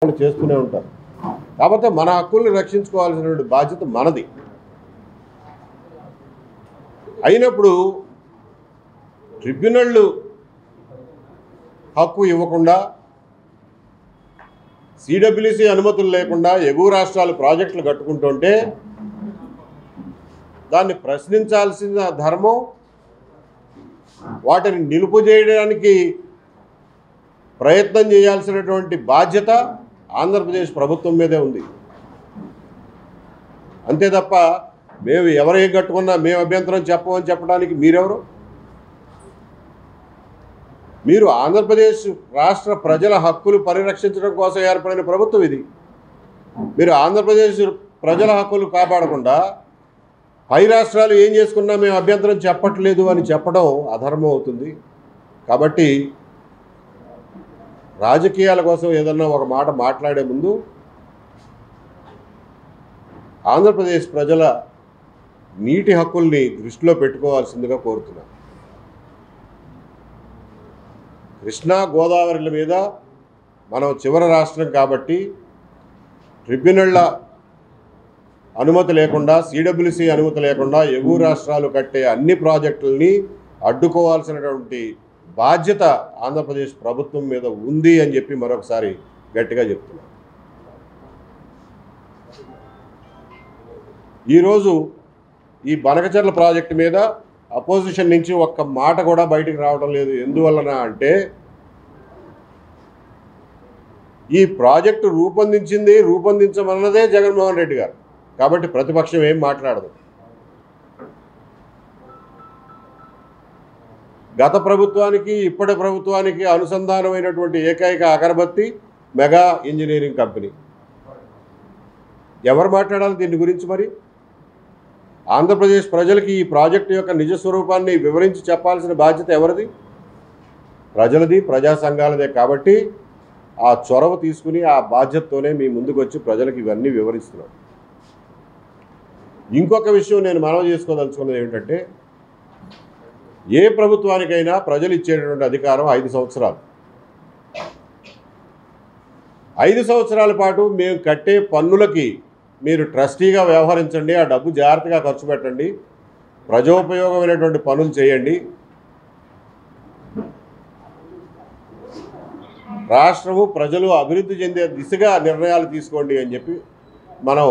చేస్తూనే ఉంటారు. కాబట్టి మన హక్కుల్ని రక్షించుకోవాల్సినటువంటి బాధ్యత మనది. అయినప్పుడు ట్రిబ్యునల్ హక్కు ఇవ్వకుండా, సిడబ్ల్యూసి అనుమతులు లేకుండా ఎగువ రాష్ట్రాలు ప్రాజెక్టులు కట్టుకుంటుంటే దాన్ని ప్రశ్నించాల్సిన ధర్మం, వాటిని నిలుపుచేయడానికి ప్రయత్నం చేయాల్సినటువంటి బాధ్యత ఆంధ్రప్రదేశ్ ప్రభుత్వం మీదే ఉంది. అంతే తప్ప మేము ఎవరేం కట్టుకున్నా మేము అభ్యంతరం చెప్పమని చెప్పడానికి మీరెవరు? మీరు ఆంధ్రప్రదేశ్ రాష్ట్ర ప్రజల హక్కులు పరిరక్షించడం కోసం ఏర్పడిన ప్రభుత్వం ఇది. మీరు ఆంధ్రప్రదేశ్ ప్రజల హక్కులు కాపాడకుండా పై రాష్ట్రాలు ఏం చేసుకున్నా మేము అభ్యంతరం చెప్పట్లేదు అని చెప్పడం అధర్మం అవుతుంది. కాబట్టి రాజకీయాల కోసం ఏదన్నా ఒక మాట మాట్లాడే ముందు ఆంధ్రప్రదేశ్ ప్రజల నీటి హక్కుల్ని దృష్టిలో పెట్టుకోవాల్సిందిగా కోరుతున్నాను. కృష్ణా గోదావరిల మీద మనం చివరి రాష్ట్రం కాబట్టి ట్రిబ్యునళ్ల అనుమతి లేకుండా, సిడబ్ల్యూసి అనుమతి లేకుండా ఎగువ రాష్ట్రాలు కట్టే అన్ని ప్రాజెక్టులని అడ్డుకోవాల్సినటువంటి బాధ్యత ఆంధ్రప్రదేశ్ ప్రభుత్వం మీద ఉంది అని చెప్పి మరొకసారి గట్టిగా చెప్తున్నాను. ఈరోజు ఈ బనకచెర్ల ప్రాజెక్టు మీద అపోజిషన్ నుంచి ఒక్క మాట కూడా బయటికి రావడం లేదు. ఎందువలన అంటే ఈ ప్రాజెక్టు రూపొందించమన్నదే జగన్మోహన్ రెడ్డి గారు. కాబట్టి ప్రతిపక్షం ఏం మాట్లాడదు. గత ప్రభుత్వానికి ఇప్పటి ప్రభుత్వానికి అనుసంధానమైనటువంటి ఏకైక అగరబత్తి మెగా ఇంజనీరింగ్ కంపెనీ. ఎవరు మాట్లాడాలి దీని గురించి? మరి ఆంధ్రప్రదేశ్ ప్రజలకి ఈ ప్రాజెక్టు యొక్క నిజ స్వరూపాన్ని వివరించి చెప్పాల్సిన బాధ్యత ఎవరిది? ప్రజలది, ప్రజా సంఘాలదే. కాబట్టి ఆ చొరవ తీసుకుని ఆ బాధ్యతతోనే మీ ముందుకు వచ్చి ప్రజలకు ఇవన్నీ వివరిస్తున్నాం. ఇంకొక విషయం నేను మనవి చేసుకోదలుచుకున్నది ఏమిటంటే, ఏ ప్రభుత్వానికైనా ప్రజలు ఇచ్చేటటువంటి అధికారం 5 సంవత్సరాలు. 5 సంవత్సరాల పాటు మేము కట్టే పన్నులకి మీరు ట్రస్టీగా వ్యవహరించండి, ఆ డబ్బు జాగ్రత్తగా ఖర్చు పెట్టండి, ప్రజోపయోగమైనటువంటి పనులు చేయండి, రాష్ట్రము ప్రజలు అభివృద్ధి చెందే దిశగా నిర్ణయాలు తీసుకోండి అని చెప్పి మనం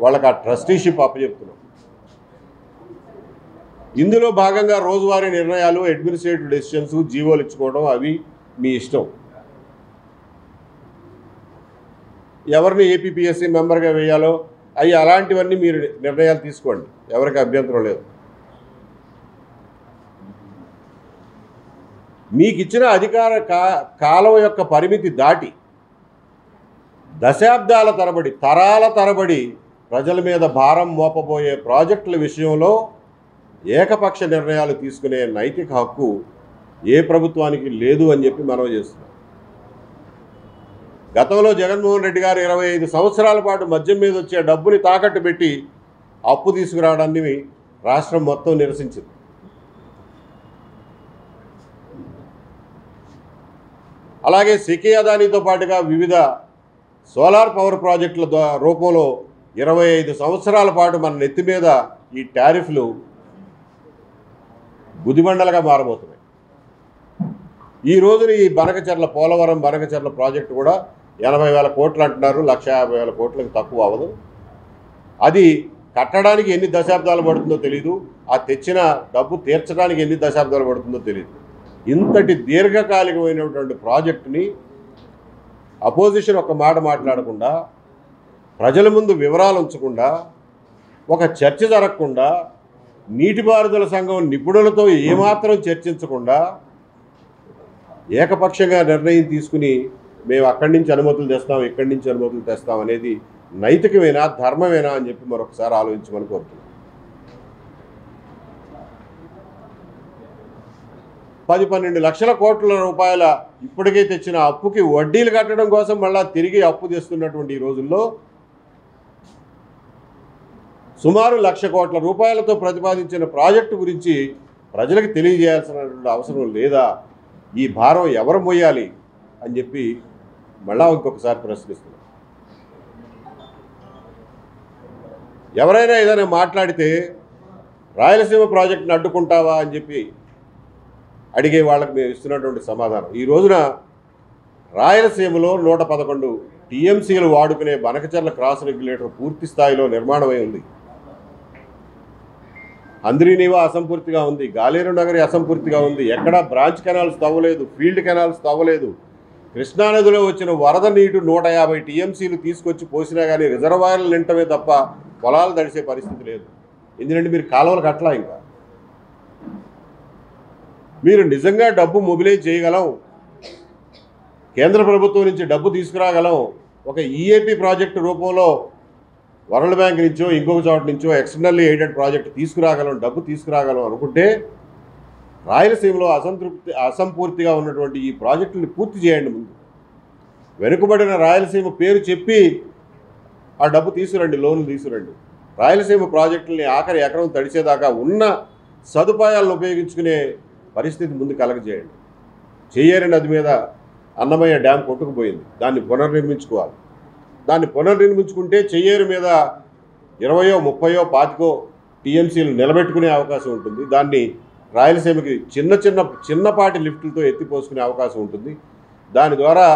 వాళ్ళకి ఆ ట్రస్టీషిప్ అప్పచెప్తున్నాం. ఇందులో భాగంగా రోజువారీ నిర్ణయాలు, అడ్మినిస్ట్రేటివ్ డెసిషన్స్, జీవోలు ఇచ్చుకోవడం అవి మీ ఇష్టం. ఎవరిని ఏపీపీఎస్సీ మెంబర్గా వేయాలో అలాంటివన్నీ మీరు నిర్ణయాలు తీసుకోండి, ఎవరికి అభ్యంతరం లేదు. మీకు ఇచ్చిన అధికార కాలం యొక్క పరిమితి దాటి దశాబ్దాల తరబడి, తరాల తరబడి ప్రజల మీద భారం మోపబోయే ప్రాజెక్టుల విషయంలో ఏకపక్ష నిర్ణయాలు తీసుకునే నైతిక హక్కు ఏ ప్రభుత్వానికి లేదు అని చెప్పి మనవి చేస్తున్నాం. గతంలో జగన్మోహన్ రెడ్డి గారు 25 సంవత్సరాల పాటు మద్యం మీద వచ్చే డబ్బుని తాకట్టు పెట్టి అప్పు తీసుకురావడాన్ని రాష్ట్రం మొత్తం నిరసించింది. అలాగే సికి అదానీతో పాటుగా వివిధ సోలార్ పవర్ ప్రాజెక్టుల రూపంలో 25 సంవత్సరాల పాటు మన నెత్తి మీద ఈ టారిఫ్లు గుదిబండలుగా మారబోతున్నాయి. ఈ రోజున ఈ పోలవరం బనకచెర్ల ప్రాజెక్టు కూడా 80,000 కోట్లు అంటున్నారు. 1,50,000 కోట్లకు తక్కువ అవ్వదు. అది కట్టడానికి ఎన్ని దశాబ్దాలు పడుతుందో తెలియదు, ఆ తెచ్చిన డబ్బు తీర్చడానికి ఎన్ని దశాబ్దాలు పడుతుందో తెలియదు. ఇంతటి దీర్ఘకాలికమైనటువంటి ప్రాజెక్టుని అపోజిషన్ ఒక మాట మాట్లాడకుండా, ప్రజల ముందు వివరాలు ఉంచకుండా, ఒక చర్చ జరగకుండా, నీటిపారుదల సంఘం నిపుణులతో ఏమాత్రం చర్చించకుండా ఏకపక్షంగా నిర్ణయం తీసుకుని మేము అక్కడి నుంచి అనుమతులు తెస్తాం, ఇక్కడి నుంచి అనుమతులు తెస్తాం అనేది నైతికమేనా, ధర్మమేనా అని చెప్పి మరొకసారి ఆలోచించమని కోరుతున్నాం. 10-12 లక్షల కోట్ల రూపాయల ఇప్పటికే తెచ్చిన అప్పుకి వడ్డీలు కట్టడం కోసం మళ్ళా తిరిగి అప్పు తెస్తున్నటువంటి ఈ రోజుల్లో సుమారు 1,00,000 కోట్ల రూపాయలతో ప్రతిపాదించిన ప్రాజెక్టు గురించి ప్రజలకు తెలియజేయాల్సినటువంటి అవసరం లేదా? ఈ భారం ఎవరు మోయాలి అని చెప్పి మళ్ళా ఇంకొకసారి ప్రశ్నిస్తున్నాం. ఎవరైనా ఏదైనా మాట్లాడితే రాయలసీమ ప్రాజెక్టును అడ్డుకుంటావా అని చెప్పి అడిగే వాళ్ళకి మేము ఇస్తున్నటువంటి సమాధానం, ఈ రోజున రాయలసీమలో 111 టీఎంసీలు వాడుకునే బనకచర్ల క్రాస్ రెగ్యులేటర్ పూర్తి స్థాయిలో నిర్మాణమై ఉంది. అంద్రీనీవా అసంపూర్తిగా ఉంది, గాలేరు నగరి అసంపూర్తిగా ఉంది, ఎక్కడా బ్రాంచ్ కెనాల్స్ తవ్వలేదు, ఫీల్డ్ కెనాల్స్ తవ్వలేదు. కృష్ణానదిలో వచ్చిన వరద నీటు 150 టీఎంసీలు తీసుకొచ్చి పోసినా కానీ రిజర్వాయర్లు నింటమే తప్ప పొలాలు తడిసే పరిస్థితి లేదు. ఎందుకంటే మీరు కాలువలు కట్టలా. ఇంకా మీరు నిజంగా డబ్బు మొబిలైజ్ చేయగలం, కేంద్ర ప్రభుత్వం నుంచి డబ్బు తీసుకురాగలం, ఒక ఈఏపీ ప్రాజెక్టు రూపంలో వరల్డ్ బ్యాంక్ నుంచో ఇంకొక చోట నుంచో ఎక్స్టర్నల్లీ ఎయిడెడ్ ప్రాజెక్ట్ తీసుకురాగలం, డబ్బు తీసుకురాగలం అనుకుంటే రాయలసీమలో అసంపూర్తిగా ఉన్నటువంటి ఈ ప్రాజెక్టుని పూర్తి చేయండి. ముందు వెనుకబడిన రాయలసీమ పేరు చెప్పి ఆ డబ్బు తీసుకురండి, లోన్లు తీసుకురండి. రాయలసీమ ప్రాజెక్టుల్ని ఆఖరి ఎకరం తడిచేదాకా ఉన్న సదుపాయాలను ఉపయోగించుకునే పరిస్థితి ముందు కలగజేయండి. చెయ్యేరు నది మీద అన్నమయ్య డ్యామ్ కొట్టుకుపోయింది, దాన్ని పునర్నిర్మించుకోవాలి. దాన్ని పునర్నిర్మించుకుంటే చెయ్యేరు మీద 20, 30, 25 టీఎంసీలు నిలబెట్టుకునే అవకాశం ఉంటుంది. దాన్ని రాయలసీమకి చిన్నపాటి లిఫ్టులతో ఎత్తిపోసుకునే అవకాశం ఉంటుంది. దాని ద్వారా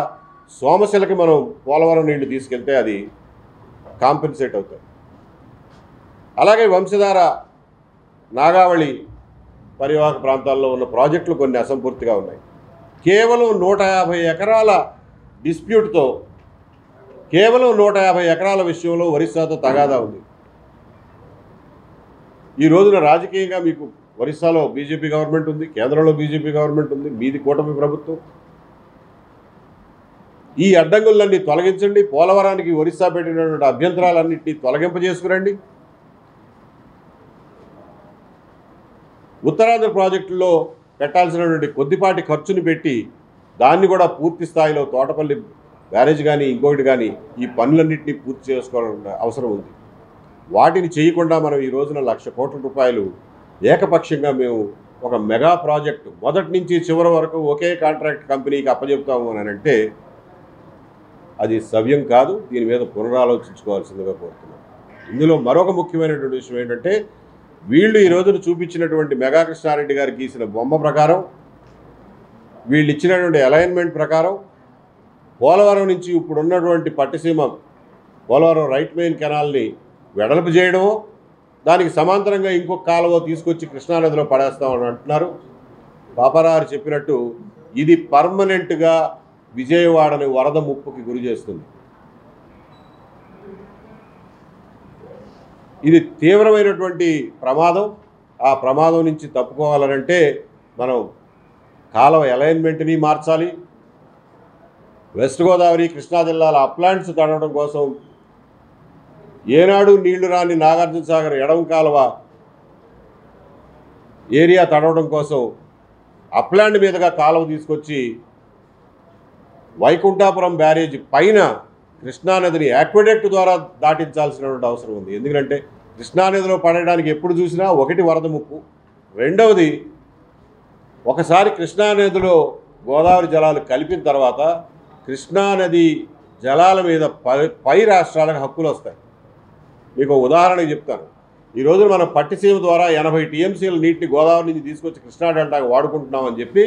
సోమశిలకి మనం పోలవరం నీళ్లు తీసుకెళ్తే అది కాంపెన్సేట్ అవుతాయి. అలాగే వంశధార, నాగావళి పరివాహక ప్రాంతాల్లో ఉన్న ప్రాజెక్టులు కొన్ని అసంపూర్తిగా ఉన్నాయి. కేవలం 150 ఎకరాల డిస్ప్యూట్తో, కేవలం 150 ఎకరాల విషయంలో ఒరిస్సాతో తగాదా ఉంది. ఈ రోజున రాజకీయంగా మీకు ఒరిస్సాలో బీజేపీ గవర్నమెంట్ ఉంది, కేంద్రంలో బీజేపీ గవర్నమెంట్ ఉంది, మీది కూటమి ప్రభుత్వం. ఈ అడ్డంకులన్నీ తొలగించండి. పోలవరానికి ఒరిస్సా పెట్టినటువంటి అభ్యంతరాలన్నింటినీ తొలగింపజేసుకురండి. ఉత్తరాంధ్ర ప్రాజెక్టుల్లో పెట్టాల్సినటువంటి కొద్దిపాటి ఖర్చుని పెట్టి దాన్ని కూడా పూర్తి స్థాయిలో తోటపల్లి బ్యారేజ్ కానీ ఇంకొకటి కానీ ఈ పనులన్నింటినీ పూర్తి చేసుకోవాల్సిన అవసరం ఉంది. వాటిని చేయకుండా మనం ఈ రోజున 1,00,000 కోట్ల రూపాయలు ఏకపక్షంగా మేము ఒక మెగా ప్రాజెక్టు మొదటి నుంచి చివరి వరకు ఒకే కాంట్రాక్ట్ కంపెనీకి అప్పచెప్తాము అని అంటే అది సవ్యం కాదు. దీని మీద పునరాలోచించుకోవాల్సిందిగా కోరుతున్నాం. ఇందులో మరొక ముఖ్యమైనటువంటి విషయం ఏంటంటే, వీళ్ళు ఈ రోజున చూపించినటువంటి మెగా కృష్ణారెడ్డి గారు గీసిన బొమ్మ ప్రకారం, వీళ్ళు ఇచ్చినటువంటి అలైన్మెంట్ ప్రకారం పోలవరం నుంచి ఇప్పుడున్నటువంటి పట్టిసీమ పోలవరం రైట్ మెయిన్ కెనాల్ని వెడల్పు చేయడమో, దానికి సమాంతరంగా ఇంకొక కాలువ తీసుకొచ్చి కృష్ణానదిలో పడేస్తామని అంటున్నారు. పాపారావు చెప్పినట్టు ఇది పర్మనెంట్గా విజయవాడని వరద ముప్పుకి గురి చేస్తుంది. ఇది తీవ్రమైనటువంటి ప్రమాదం. ఆ ప్రమాదం నుంచి తప్పుకోవాలనంటే మనం కాలువ అలైన్మెంట్ని మార్చాలి. వెస్ట్ గోదావరి, కృష్ణా జిల్లాల అప్లాంట్స్ తడవడం కోసం ఏనాడు నీళ్లు రాని నాగార్జున సాగర్ ఎడమ కాలువ ఏరియా తడవడం కోసం అప్లాండ్ మీదుగా కాలువ తీసుకొచ్చి వైకుంఠాపురం బ్యారేజ్ పైన కృష్ణానదిని యాక్విడక్ట్ ద్వారా దాటించాల్సినటువంటి అవసరం ఉంది. ఎందుకంటే కృష్ణానదిలో పడడానికి ఎప్పుడు చూసినా ఒకటి వరద ముప్పు, రెండవది ఒకసారి కృష్ణానదిలో గోదావరి జలాలు కలిపిన తర్వాత కృష్ణానది జలాల మీద పై రాష్ట్రాలకు హక్కులు వస్తాయి. మీకు ఉదాహరణకు చెప్తాను. ఈ రోజు మనం పట్టిసీమ ద్వారా 80 టీఎంసీల నీటిని గోదావరి నుంచి తీసుకొచ్చి కృష్ణా డెల్టాకు వాడుకుంటున్నామని చెప్పి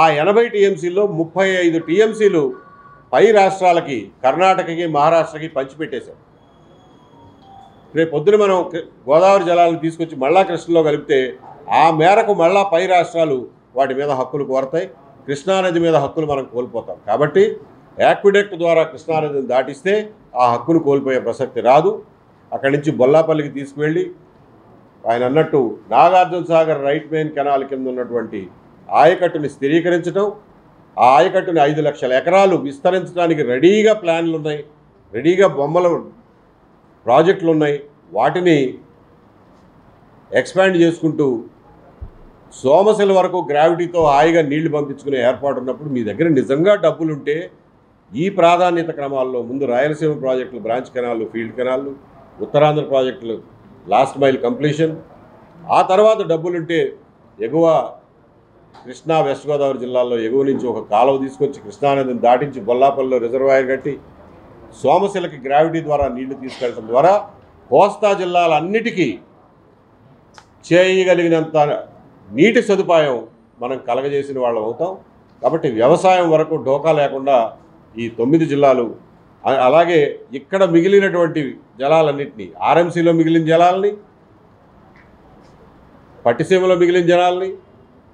ఆ 80 టీఎంసీల్లో 35 టీఎంసీలు పై రాష్ట్రాలకి, కర్ణాటకకి, మహారాష్ట్రకి పంచిపెట్టేశాం. రేపు పొద్దున మనం గోదావరి జలాలను తీసుకొచ్చి మళ్ళా కృష్ణలో కలిపితే ఆ మేరకు మళ్ళా పై రాష్ట్రాలు వాటి మీద హక్కులు కోరతాయి. కృష్ణానది మీద హక్కులు మనం కోల్పోతాం. కాబట్టి యాక్విడక్ట్ ద్వారా కృష్ణానదిని దాటిస్తే ఆ హక్కును కోల్పోయే ప్రసక్తి రాదు. అక్కడి నుంచి బొల్లాపల్లికి తీసుకువెళ్ళి ఆయన అన్నట్టు Nagarjuna Sagar right main canal కింద ఉన్నటువంటి ఆయకట్టుని స్థిరీకరించడం, ఆ ఆయకట్టుని 5 లక్షల ఎకరాలు విస్తరించడానికి రెడీగా ప్లాన్లు ఉన్నాయి, రెడీగా బొమ్మల ప్రాజెక్టులు ఉన్నాయి. వాటిని ఎక్స్పాండ్ చేసుకుంటూ సోమశిల వరకు గ్రావిటీతో హాయిగా నీళ్లు పంపించుకునే ఏర్పాటు ఉన్నప్పుడు మీ దగ్గర నిజంగా డబ్బులుంటే ఈ ప్రాధాన్యత క్రమాల్లో ముందు రాయలసీమ ప్రాజెక్టులు, బ్రాంచ్ కెనాళ్ళు, ఫీల్డ్ కెనాళ్ళు, ఉత్తరాంధ్ర కృష్ణా వెస్ట్ గోదావరి జిల్లాల్లో ఎగువ నుంచి ఒక కాలువ తీసుకొచ్చి కృష్ణానదిని దాటించి బొల్లాపల్లిలో రిజర్వాయర్ కట్టి సోమశిలకి గ్రావిటీ ద్వారా నీళ్లు తీసుకెళ్ళడం ద్వారా కోస్తా జిల్లాలన్నిటికీ చేయగలిగినంత నీటి సదుపాయం మనం కలగజేసిన వాళ్ళం అవుతాం. కాబట్టి వ్యవసాయం వరకు ఢోకా లేకుండా ఈ 9 జిల్లాలు, అలాగే ఇక్కడ మిగిలినటువంటి జలాలన్నింటినీ, ఆర్ఎంసీలో మిగిలిన జలాలని, పట్టిసీమలో మిగిలిన జలాలని,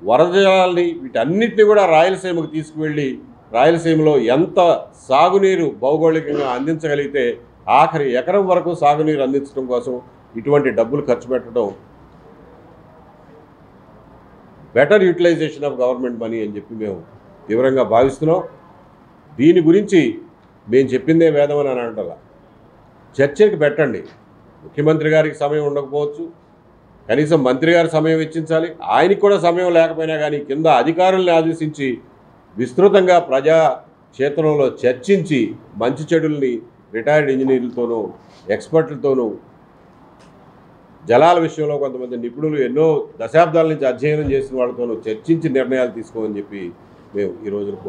వరద జలాలని, వీటన్నిటిని కూడా రాయలసీమకు తీసుకువెళ్ళి రాయలసీమలో ఎంత సాగునీరు భౌగోళికంగా అందించగలిగితే ఆఖరి ఎకరం వరకు సాగునీరు అందించడం కోసం ఇటువంటి డబ్బులు ఖర్చు పెట్టడం better utilization of government money అని చెప్పి మేము తీవ్రంగా భావిస్తున్నాం. దీని గురించి మేము చెప్పిందే వేదమని అని అంటారా, చర్చకి పెట్టండి. ముఖ్యమంత్రి గారికి సమయం ఉండకపోవచ్చు, కనీసం మంత్రి గారి సమయం వెచ్చించాలి. ఆయనకి కూడా సమయం లేకపోయినా కానీ కింద అధికారుల్ని ఆదేశించి విస్తృతంగా ప్రజా క్షేత్రంలో చర్చించి మంచి చెడుల్ని రిటైర్డ్ ఇంజనీర్లతోనూ ఎక్స్పర్ట్లతోనూ జలాల విషయంలో కొంతమంది నిపుణులు ఎన్నో దశాబ్దాల నుంచి అధ్యయనం చేసిన వాళ్ళతోనూ చర్చించి నిర్ణయాలు తీసుకోమని చెప్పి మేము ఈ రోజున కోరుతున్నాం.